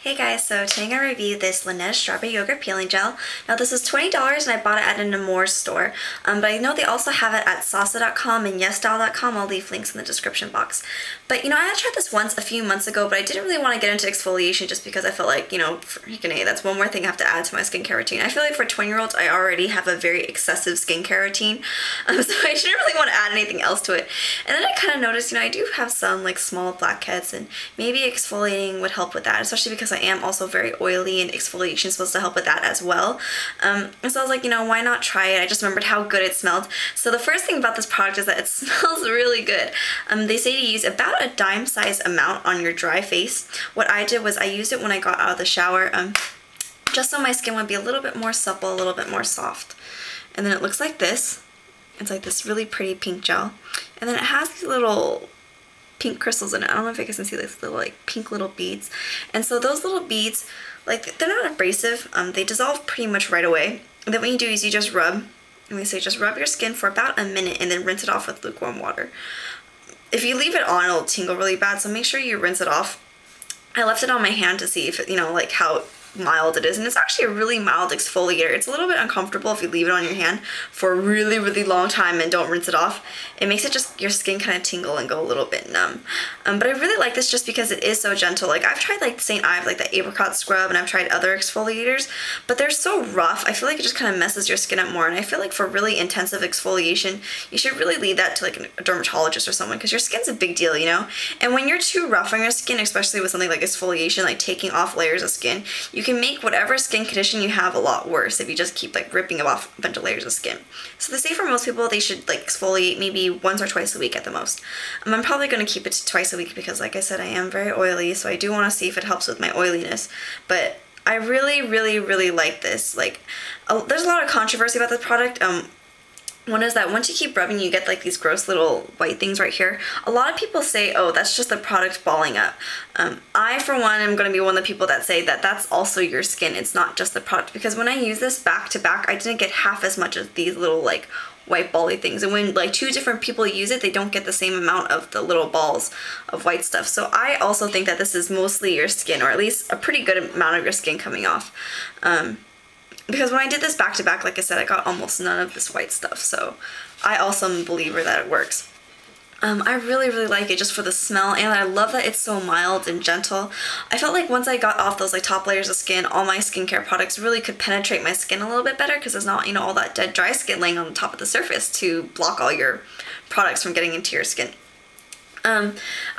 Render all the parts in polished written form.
Hey guys, so today I'm going to review this Laneige Strawberry Yogurt Peeling Gel. Now this is $20 and I bought it at an Amore store, but I know they also have it at Sasa.com and YesDoll.com. I'll leave links in the description box. But I had tried this once a few months ago, but I didn't really want to get into exfoliation just because I felt like, freaking A, that's one more thing I have to add to my skincare routine. I feel like for 20-year-olds, I already have a very excessive skincare routine, so I didn't really want to add anything else to it. And then I kind of noticed, I do have some like small blackheads and maybe exfoliating would help with that, especially because I am also very oily and exfoliation is supposed to help with that as well. And so I was like, why not try it? I just remembered how good it smelled. So the first thing about this product is that it smells really good. They say to use about a dime size amount on your dry face. What I did was I used it when I got out of the shower, just so my skin would be a little bit more supple, a little bit more soft. And then it looks like this. It's like this really pretty pink gel. And then it has these little pink crystals in it. I don't know if you guys can see these little like pink little beads. And so those little beads, like, they're not abrasive. They dissolve pretty much right away. And then what you do is you just rub, and they say just rub your skin for about a minute and then rinse it off with lukewarm water. If you leave it on, it'll tingle really bad, so make sure you rinse it off. I left it on my hand to see if it, like how mild it is, and it's actually a really mild exfoliator. It's a little bit uncomfortable if you leave it on your hand for a really, really long time and don't rinse it off. It makes it just, your skin kind of tingle and go a little bit numb. But I really like this just because it is so gentle. Like, I've tried like St. Ives, like the apricot scrub, and I've tried other exfoliators, but they're so rough. I feel like it just kind of messes your skin up more, and I feel like for really intensive exfoliation, you should really leave that to like a dermatologist or someone, because your skin's a big deal, And when you're too rough on your skin, especially with something like exfoliation, like taking off layers of skin, you can make whatever skin condition you have a lot worse if you just keep like ripping off a bunch of layers of skin. So they say for most people they should like exfoliate maybe once or twice a week at the most. I'm probably going to keep it to twice a week because, like I said, I am very oily, so I do want to see if it helps with my oiliness. But I really, really, really like this. Like, there's a lot of controversy about this product. One is that once you keep rubbing, you get like these gross little white things right here. A lot of people say, oh, that's just the product balling up. I, for one, am going to be one of the people that say that that's also your skin. It's not just the product, because when I use this back to back, I didn't get half as much of these little like white bally things. And when like two different people use it, they don't get the same amount of the little balls of white stuff. So I also think that this is mostly your skin, or at least a pretty good amount of your skin coming off. Because when I did this back to back, like I said, I got almost none of this white stuff, so I also am a believer that it works. I really, really like it just for the smell, and I love that it's so mild and gentle. I felt like once I got off those like top layers of skin, all my skincare products really could penetrate my skin a little bit better, because there's not, all that dead dry skin laying on the top of the surface to block all your products from getting into your skin. I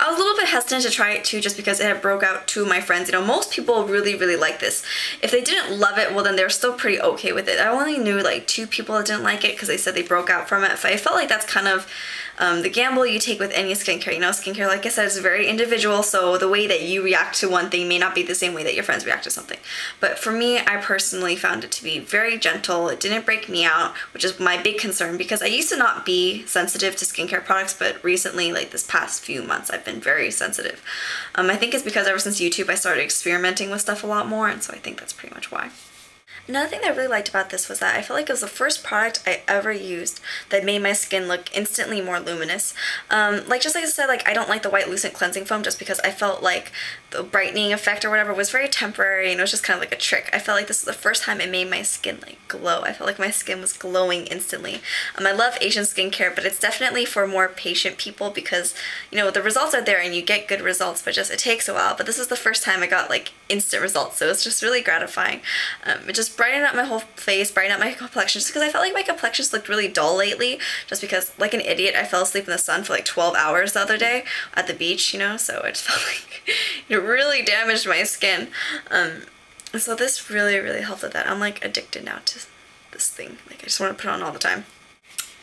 was a little bit hesitant to try it too, just because it had broke out to my friends. Most people really, really like this. If they didn't love it, well, then they're still pretty okay with it. I only knew like 2 people that didn't like it because they said they broke out from it. So I felt like that's kind of the gamble you take with any skincare. Skincare, like I said, is very individual, so the way that you react to one thing may not be the same way that your friends react to something. But for me, I personally found it to be very gentle. It didn't break me out, which is my big concern, because I used to not be sensitive to skincare products, but recently, like this past few months, I've been very sensitive. I think it's because ever since YouTube, I started experimenting with stuff a lot more, and so I think that's pretty much why. Another thing that I really liked about this was that I felt like it was the first product I ever used that made my skin look instantly more luminous. Just like I said, like I don't like the white lucent cleansing foam just because I felt like the brightening effect or whatever was very temporary, and it was just kind of like a trick. I felt like this was the first time it made my skin like glow. I felt like my skin was glowing instantly. I love Asian skincare, but it's definitely for more patient people because, the results are there and you get good results, but just it takes a while. But this is the first time I got like instant results, so it's just really gratifying. It just brightened up my whole face, brightened up my complexion, just because I felt like my complexion looked really dull lately, just because, like an idiot, I fell asleep in the sun for like 12 hours the other day at the beach, so it just felt like it really damaged my skin. So this really, really helped with that. I'm like addicted now to this thing. Like I just want to put it on all the time.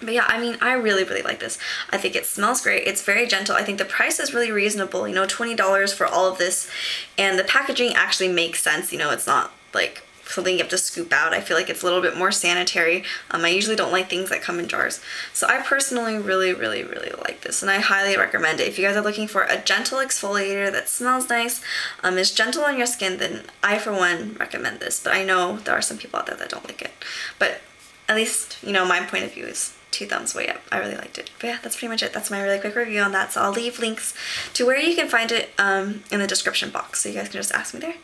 But yeah, I really, really like this. I think it smells great. It's very gentle. I think the price is really reasonable, $20 for all of this. And the packaging actually makes sense, it's not like something you have to scoop out. I feel like it's a little bit more sanitary. I usually don't like things that come in jars. So I personally really, really, really like this, and I highly recommend it. If you guys are looking for a gentle exfoliator that smells nice, is gentle on your skin, then I, for one, recommend this. But I know there are some people out there that don't like it. But at least, my point of view is 2 thumbs way up. I really liked it. But yeah, that's pretty much it. That's my really quick review on that. So I'll leave links to where you can find it in the description box, so you guys can just ask me there.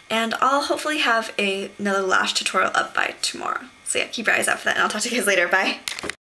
And I'll hopefully have another lash tutorial up by tomorrow. So yeah, keep your eyes out for that, and I'll talk to you guys later. Bye!